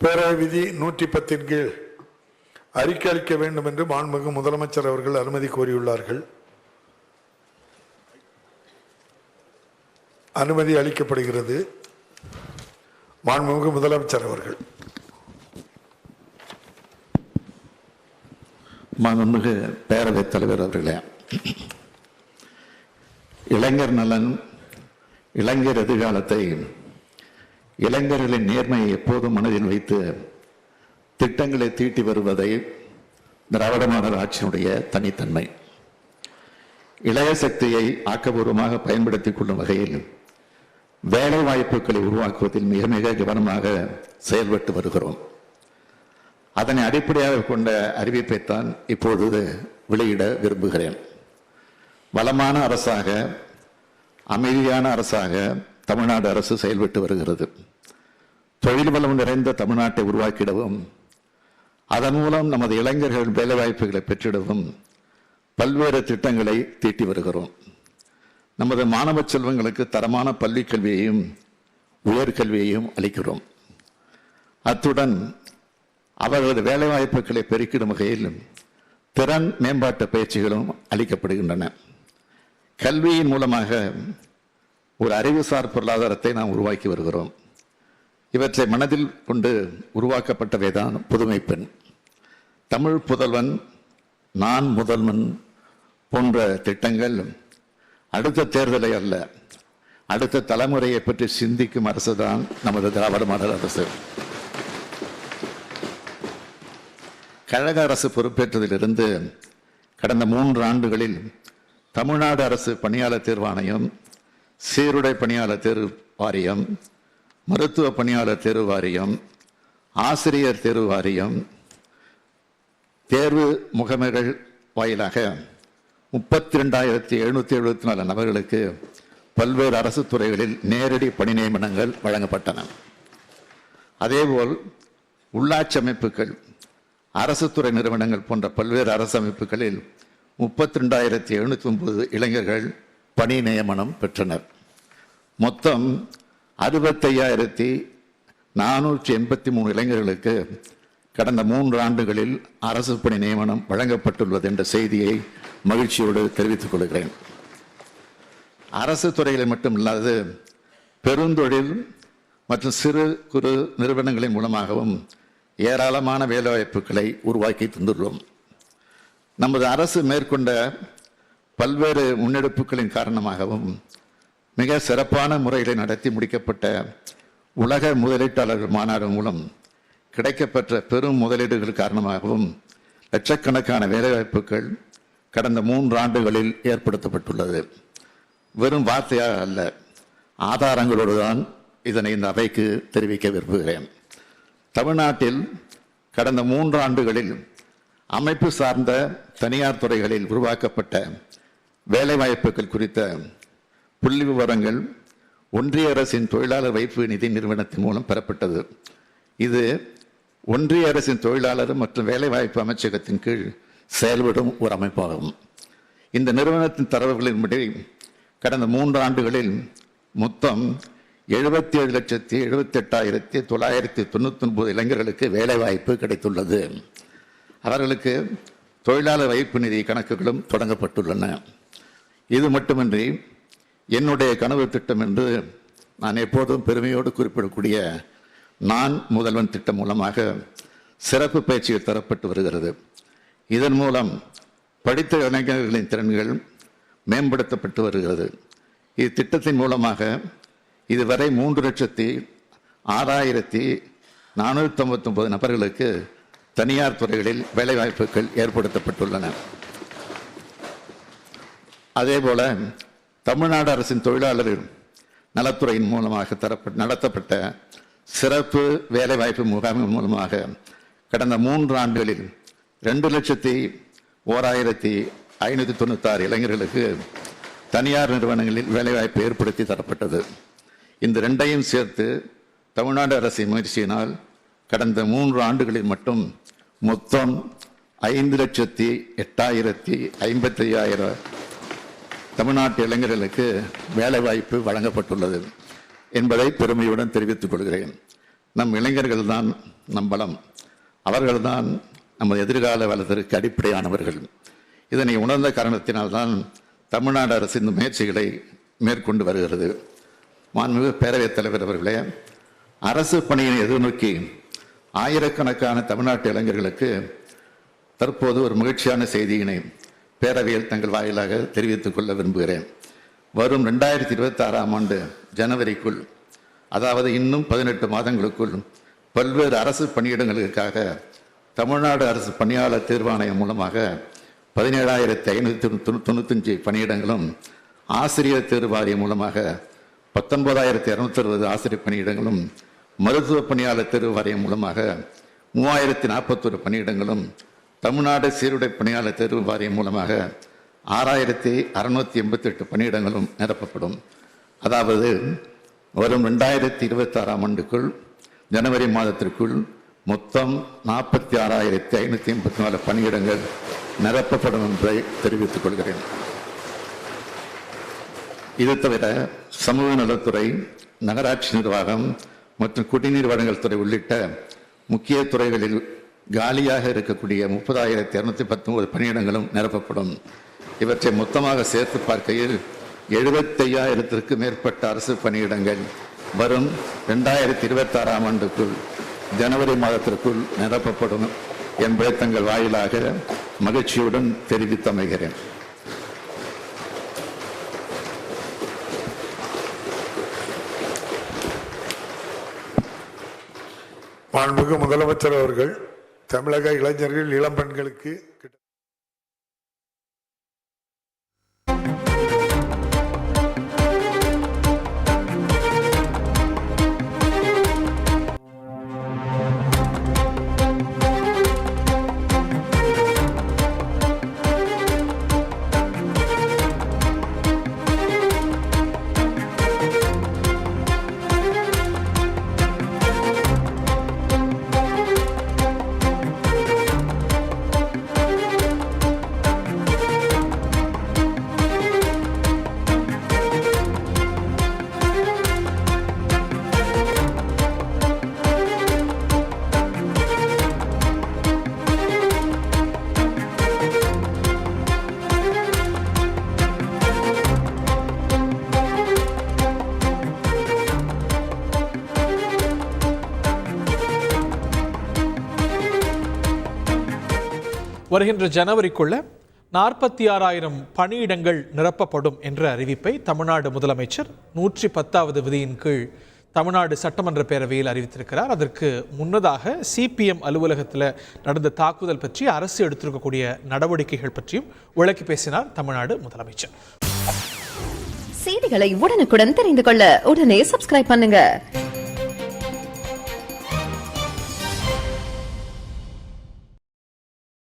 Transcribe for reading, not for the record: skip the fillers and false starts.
பேரவை விதி 110 கீழ் அறிக்கை அளிக்க வேண்டும் என்று மாண்புமிகு முதலமைச்சர் அவர்கள் அனுமதி கோரியுள்ளார்கள். அனுமதி அளிக்கப்படுகிறது. மாண்புமிகு முதலமைச்சர் அவர்கள். மாண்புமிகு பேரவைத் தலைவர் அவர்களே, இளைஞர் நலன், இளைஞர் எதிர்காலத்தை, இளைஞர்களின் நேர்மையை எப்போதும் மனதில் வைத்து திட்டங்களை தீட்டி வருவதை திராவிட மாடல் ஆட்சியினுடைய தனித்தன்மை. இளைய சக்தியை ஆக்கப்பூர்வமாக பயன்படுத்திக் கொள்ளும் வகையில் வேலை வாய்ப்புகளை உருவாக்குவதில் மிக மிக கவனமாக செயல்பட்டு வருகிறோம். அதனை அடிப்படையாக கொண்ட அறிவிப்பைத்தான் இப்பொழுது வெளியிட விரும்புகிறேன். வளமான அரசாக, அமைதியான அரசாக தமிழ்நாடு அரசு செயல்பட்டு வருகிறது. தொழில் வளம் நிறைந்த தமிழ்நாட்டை உருவாக்கிடவும், அதன் மூலம் நமது இளைஞர்கள் வேலைவாய்ப்புகளை பெற்றிடவும் பல்வேறு திட்டங்களை தீட்டி வருகிறோம். நமது மாணவ செல்வங்களுக்கு தரமான பள்ளி கல்வியையும் உயர்கல்வியையும் அளிக்கிறோம். அத்துடன் அவர்களது வேலைவாய்ப்புகளை பெருக்கிடும் வகையில் திறன் மேம்பாட்டு பயிற்சிகளும் அளிக்கப்படுகின்றன. கல்வியின் மூலமாக ஒரு அறிவுசார் பொருளாதாரத்தை நாம் உருவாக்கி வருகிறோம். இவற்றை மனதில் கொண்டு உருவாக்கப்பட்டவைதான் புதுமை பெண், தமிழ் புதல்வன், நான் முதல்வன் போன்ற திட்டங்கள் அடுத்த தேர்தலை அல்ல, அடுத்த தலைமுறையை பற்றி சிந்திக்கும் அரசுதான் நமது திராவிட மாடல் அரசு. கழக அரசு பொறுப்பேற்றதிலிருந்து கடந்த 3 ஆண்டுகளில் தமிழ்நாடு அரசு பணியாளர் தேர்வாணையம், சீருடை பணியாளர் தேர்வு வாரியம், மருத்துவ பணியாளர் தேர்வு வாரியம், ஆசிரியர் தேர்வு வாரியம், தேர்வு முகமைகள் வாயிலாக 32,774 நபர்களுக்கு பல்வேறு அரசு துறைகளில் நேரடி பணி நியமனங்கள் வழங்கப்பட்டன. அதேபோல் உள்ளாட்சி அமைப்புகள், அரசு துறை நிறுவனங்கள் போன்ற பல்வேறு அரசு அமைப்புகளில் 32,709 இளைஞர்கள் பணி நியமனம் பெற்றனர். மொத்தம் 65,483 இளைஞர்களுக்கு கடந்த 3 ஆண்டுகளில் அரசு பணி நியமனம் வழங்கப்பட்டுள்ளது என்ற செய்தியை மகிழ்ச்சியோடு தெரிவித்துக் கொள்கிறேன். அரசு துறைகளில் மட்டுமில்லாது பெருந்தொழில் மற்றும் சிறு குறு நிறுவனங்களின் மூலமாகவும் ஏராளமான வேலைவாய்ப்புகளை உருவாக்கி தந்துள்ளோம். நமது அரசு மேற்கொண்ட பல்வேறு முன்னெடுப்புகளின் காரணமாகவும் மிக சிறப்பான முறையில் நடத்தி முடிக்கப்பட்ட உலக முதலீட்டாளர்கள் மாநாடு மூலம் கிடைக்கப்பெற்ற பெரும் முதலீடுகள் காரணமாகவும் லட்சக்கணக்கான வேலைவாய்ப்புகள் கடந்த 3 ஆண்டுகளில் ஏற்படுத்தப்பட்டுள்ளது. வெறும் வார்த்தையாக அல்ல, ஆதாரங்களோடு தான் இதனை இந்த அவைக்கு தெரிவிக்க விரும்புகிறேன். தமிழ்நாட்டில் கடந்த 3 ஆண்டுகளில் அமைப்பு சார்ந்த தனியார் துறைகளில் உருவாக்கப்பட்ட வேலைவாய்ப்புகள் குறித்த புள்ளி விவரங்கள் ஒன்றிய அரசின் தொழிலாளர் வைப்பு நிதி நிறுவனத்தின் மூலம் பெறப்பட்டது. இது ஒன்றிய அரசின் தொழிலாளர் மற்றும் வேலைவாய்ப்பு அமைச்சகத்தின் கீழ் செயல்படும் ஒரு அமைப்பாகும். இந்த நிறுவனத்தின் தரவுகளின்படி கடந்த 3 ஆண்டுகளில் மொத்தம் 77,78,999 இளைஞர்களுக்கு வேலைவாய்ப்பு கிடைத்துள்ளது. அவர்களுக்கு தொழிலாளர் வைப்பு நிதி கணக்குகளும் தொடங்கப்பட்டுள்ளன. இது மட்டுமின்றி என்னுடைய கனவு திட்டம் என்று நான் எப்போதும் பெருமையோடு குறிப்பிடக்கூடிய நான் முதல்வன் திட்டம் மூலமாக சிறப்பு பயிற்சிகள் தரப்பட்டு வருகிறது. இதன் மூலம் படித்த இளைஞர்களின் திறன்கள் மேம்படுத்தப்பட்டு வருகிறது. இத்திட்டத்தின் மூலமாக இதுவரை 3,06,499 நபர்களுக்கு தனியார் துறைகளில் வேலைவாய்ப்புகள் ஏற்படுத்தப்பட்டுள்ளன. அதேபோல தமிழ்நாடு அரசின் தொழிலாளர் நலத்துறையின் மூலமாக நடத்தப்பட்ட சிறப்பு வேலைவாய்ப்பு முகாமின் மூலமாக கடந்த 3 ஆண்டுகளில் 2,01,596 இளைஞர்களுக்கு தனியார் நிறுவனங்களில் வேலைவாய்ப்பு ஏற்படுத்தி தரப்பட்டது. இந்த 2ஐயும் சேர்த்து தமிழ்நாடு அரசின் முயற்சியினால் கடந்த 3 ஆண்டுகளில் மட்டும் மொத்தம் 5,08,055 தமிழ்நாட்டு இளைஞர்களுக்கு வேலைவாய்ப்பு வழங்கப்பட்டுள்ளது என்பதை பெருமையுடன் தெரிவித்துக் கொள்கிறேன். நம் இளைஞர்கள் தான் நம் பலம், அவர்கள்தான் நமது எதிர்கால வளத்திற்கு அடிப்படையானவர்கள். இதனை உணர்ந்த காரணத்தினால்தான் தமிழ்நாடு அரசு இந்த முயற்சிகளை மேற்கொண்டு வருகிறது. மாண்புமிகு பேரவைத் தலைவர் அவர்களே, அரசு பணியை எதிர்நோக்கி ஆயிரக்கணக்கான தமிழ்நாட்டு இளைஞர்களுக்கு தற்போது ஒரு மகிழ்ச்சியான செய்தியினை பேரவையில் தங்கள் வாயிலாக தெரிவித்துக் கொள்ள விரும்புகிறேன். வரும் 2026ஆம் ஆண்டு ஜனவரிக்குள், அதாவது இன்னும் 18 மாதங்களுக்குள் பல்வேறு அரசு பணியிடங்களுக்காக தமிழ்நாடு அரசு பணியாளர் தேர்வாணையம் மூலமாக 17,595 பணியிடங்களும், ஆசிரியர் தேர்வு வாரியம் மூலமாக 19,260 ஆசிரியர் பணியிடங்களும், மருத்துவ பணியாளர் தேர்வு வாரியம் மூலமாக 3,041 பணியிடங்களும், தமிழ்நாடு சீருடை பணியாளர் தேர்வு வாரியம் மூலமாக 6,688 பணியிடங்களும் நிரப்பப்படும். அதாவது வரும் 2026ஆம் ஆண்டுக்குள் ஜனவரி மாதத்திற்குள் மொத்தம் 46,584 பணியிடங்கள் நிரப்பப்படும் என்பதை தெரிவித்துக் கொள்கிறேன். இது தவிர சமூக நலத்துறை, நகராட்சி நிர்வாகம் மற்றும் குடிநீர் வழங்கல் துறை உள்ளிட்ட முக்கிய துறைகளில் காலியாக இருக்கக்கூடிய 30,219 பணியிடங்களும் நிரப்பப்படும். இவற்றை மொத்தமாக சேர்த்து பார்க்கையில் 75,000த்திற்கு மேற்பட்ட அரசு பணியிடங்கள் வரும் 2026ஆம் ஆண்டுக்குள் ஜனவரி மாதத்திற்குள் நிரப்பப்படும் என்பதை தங்கள் வாயிலாக மகிழ்ச்சியுடன் தெரிவித்தமைகிறேன். மாண்புமிகு முதலமைச்சர் அவர்கள் தமிழக இளைஞர்கள், இளம் பெண்களுக்கு வருகின்ற ஜனவரிக்குள்ள 46,000 பணியிடங்கள் நிரப்பப்படும் என்ற அறிவிப்பை தமிழ்நாடு முதலமைச்சர் 110வது விதியின் கீழ் தமிழ்நாடு சட்டமன்ற பேரவையில் அறிவித்திருக்கிறார். அதற்கு முன்னதாக சிபிஎம் அலுவலகத்தில் நடந்த தாக்குதல் பற்றி அரசு எடுத்திருக்கக்கூடிய நடவடிக்கைகள் பற்றியும் விளக்கி பேசினார் தமிழ்நாடு முதலமைச்சர். செய்திகளை உடனுக்குடன் தெரிந்து கொள்ள உடனே சப்ஸ்கிரைப் பண்ணுங்க.